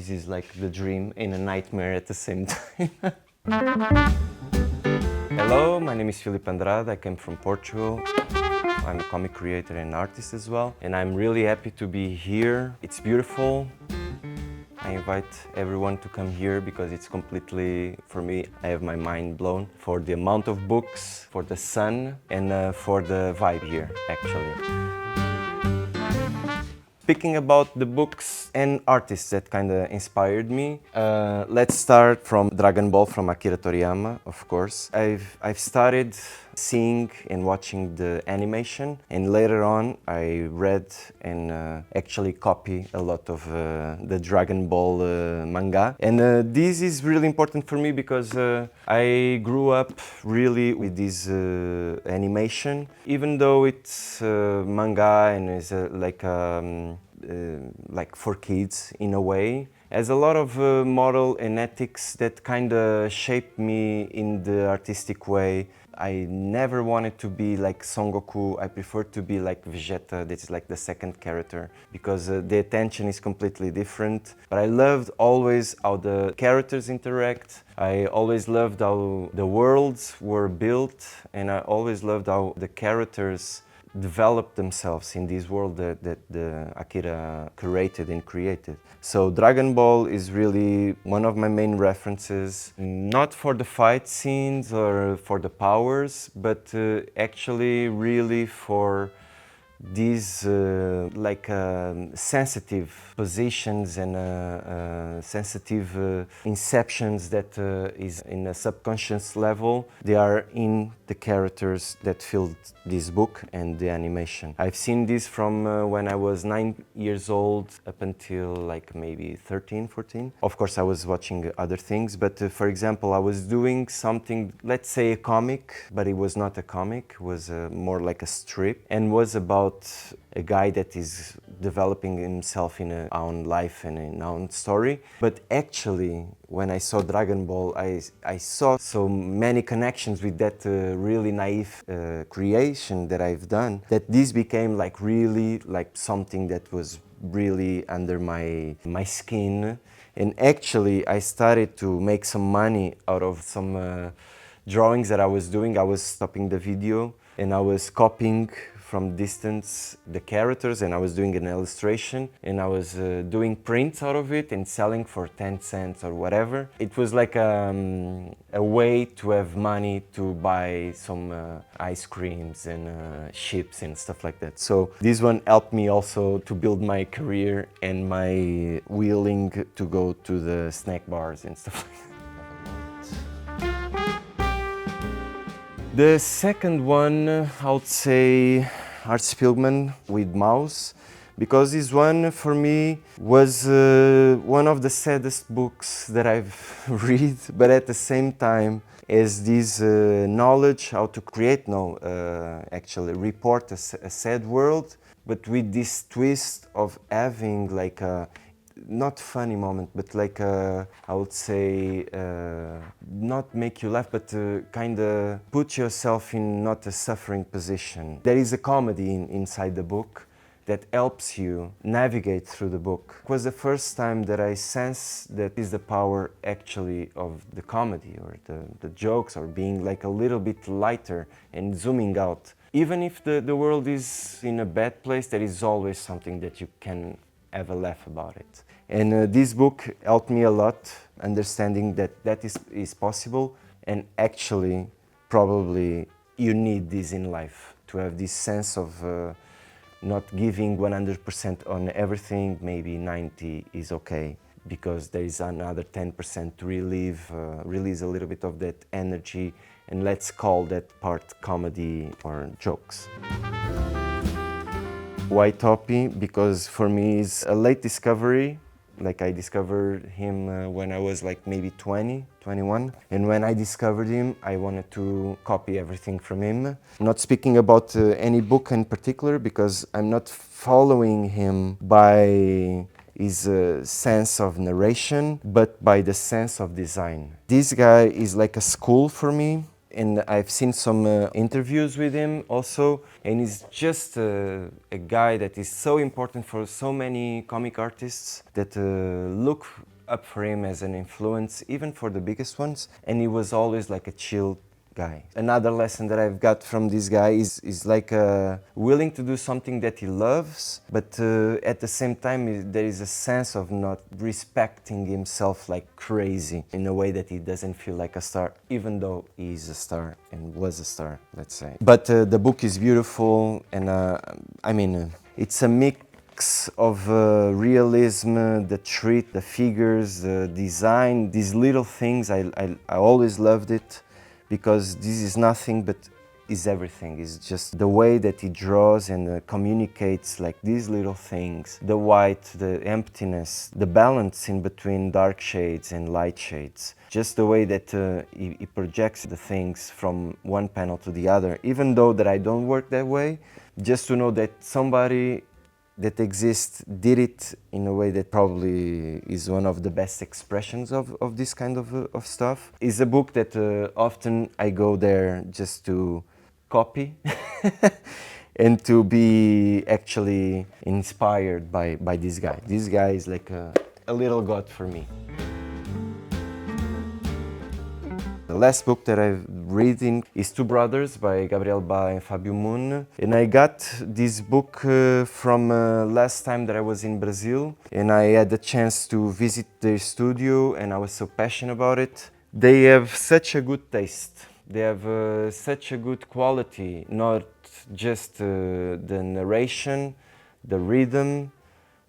this is like the dream and a nightmare at the same time. Hello, my name is Filipe Andrade, I came from Portugal. I'm a comic creator and artist as well, and I'm really happy to be here. It's beautiful. I invite everyone to come here because it's completely, for me, I have my mind blown for the amount of books, for the sun, and for the vibe here, actually. Speaking about the books and artists that kind of inspired me, let's start from Dragon Ball from Akira Toriyama, of course. I've started seeing and watching the animation, and later on I read and actually copy a lot of the Dragon Ball manga. And this is really important for me because I grew up really with this animation, even though it's manga and is like for kids in a way, has a lot of moral and ethics that kind of shaped me in the artistic way. I never wanted to be like Son Goku. I prefer to be like Vegeta, that is like the second character, because the attention is completely different. But I loved always how the characters interact. I always loved how the worlds were built, and I always loved how the characters developed themselves in this world that the Akira curated and created. So Dragon Ball is really one of my main references, not for the fight scenes or for the powers, but actually really for these sensitive positions and sensitive inceptions that is in a subconscious level. They are in the characters that filled this book and the animation. I've seen this from when I was 9 years old up until like maybe 13, 14. Of course, I was watching other things, but for example, I was doing something, let's say a comic, but it was not a comic, it was more like a strip, and was about a guy that is developing himself in his own life and in own story. But actually, when I saw Dragon Ball, I saw so many connections with that really naive creation that I've done, that this became like really like something that was really under my skin. And actually, I started to make some money out of some drawings that I was doing. I was stopping the video and I was copying from distance the characters, and I was doing an illustration, and I was doing prints out of it and selling for 10 cents or whatever. It was like a way to have money to buy some ice creams and chips and stuff like that. So this one helped me also to build my career and my willing to go to the snack bars and stuff like that. The second one, I would say Art Spiegelman with Mouse, because this one for me was one of the saddest books that I've read, but at the same time is this knowledge how to create, actually report a sad world, but with this twist of having like a not funny moment, but like I would say not make you laugh, but kind of put yourself in not a suffering position. There is a comedy inside the book that helps you navigate through the book. It was the first time that I sensed that is the power actually of the comedy or the jokes, or being like a little bit lighter and zooming out. Even if the world is in a bad place, there is always something that you can have a laugh about it. And this book helped me a lot, understanding that is possible, and actually probably you need this in life, to have this sense of not giving 100% on everything. Maybe 90 is okay, because there is another 10% to release a little bit of that energy, and let's call that part comedy or jokes. Why Toppi? Because for me it's a late discovery. Like I discovered him when I was like maybe 20, 21. And when I discovered him, I wanted to copy everything from him. Not speaking about any book in particular, because I'm not following him by his sense of narration, but by the sense of design. This guy is like a school for me. and I've seen some interviews with him also, and he's just a guy that is so important for so many comic artists that look up for him as an influence, even for the biggest ones, and he was always like a chill guy. Another lesson that I've got from this guy is like willing to do something that he loves, but at the same time there is a sense of not respecting himself like crazy in a way that he doesn't feel like a star, even though he is a star and was a star, let's say. But the book is beautiful, and I mean, it's a mix of realism, the treat, the figures, the design, these little things. I always loved it, because this is nothing but is everything. It's just the way that he draws and communicates like these little things. The white, the emptiness, the balance in between dark shades and light shades. Just the way that he projects the things from one panel to the other. Even though that I don't work that way, just to know that somebody that exists did it in a way that probably is one of the best expressions of this kind of stuff. It's a book that often I go there just to copy and to be actually inspired by this guy. This guy is like a little god for me. The last book that I've reading is Two Brothers by Gabriel and Fábio, and I got this book from last time that I was in Brazil, and I had the chance to visit their studio, and I was so passionate about it. They have such a good taste. They have such a good quality, not just the narration, the rhythm,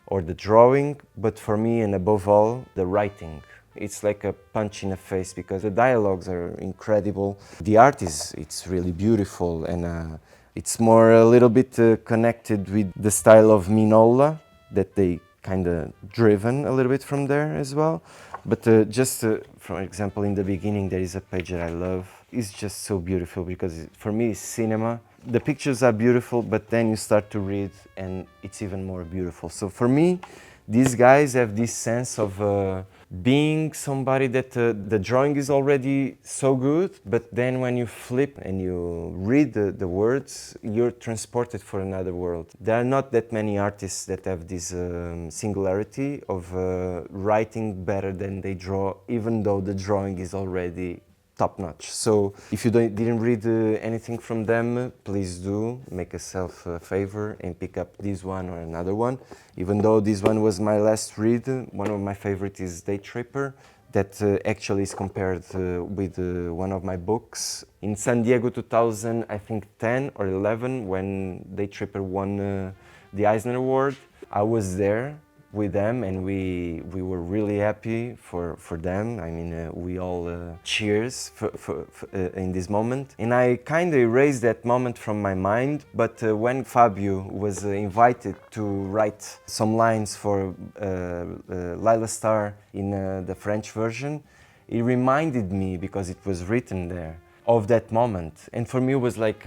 or the drawing, but for me, and above all, the writing. It's like a punch in the face, because the dialogues are incredible. The art it's really beautiful, and it's more a little bit connected with the style of Minola that they kind of driven a little bit from there as well. But just for example, in the beginning there is a page that I love. It's just so beautiful, because for me it's cinema. The pictures are beautiful, but then you start to read and it's even more beautiful. So for me, these guys have this sense of being somebody that the drawing is already so good, but then when you flip and you read the words, you're transported for another world. There are not that many artists that have this singularity of writing better than they draw, even though the drawing is already top-notch. So if you didn't read anything from them, please do make yourself a favor and pick up this one or another one. Even though this one was my last read, one of my favorites is Daytripper, that actually is compared with one of my books. In San Diego 2000, I think 10 or 11, when Daytripper won the Eisner Award, I was there with them, and we were really happy for them. I mean, we all cheers in this moment. And I kind of erased that moment from my mind, but when Fábio was invited to write some lines for Laila Starr in the French version, it reminded me, because it was written there, of that moment. And for me it was like,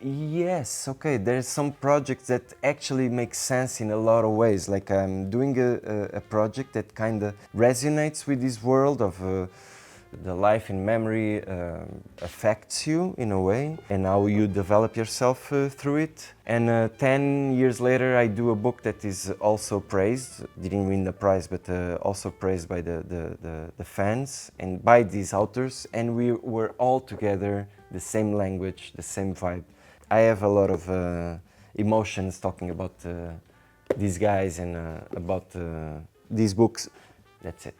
yes, okay, there's some projects that actually make sense in a lot of ways. Like I'm doing a project that kind of resonates with this world of the life in memory affects you in a way, and how you develop yourself through it. And 10 years later I do a book that is also praised, didn't win the prize, but also praised by the fans and by these authors, and we were all together, the same language, the same vibe. I have a lot of emotions talking about these guys and about these books. That's it.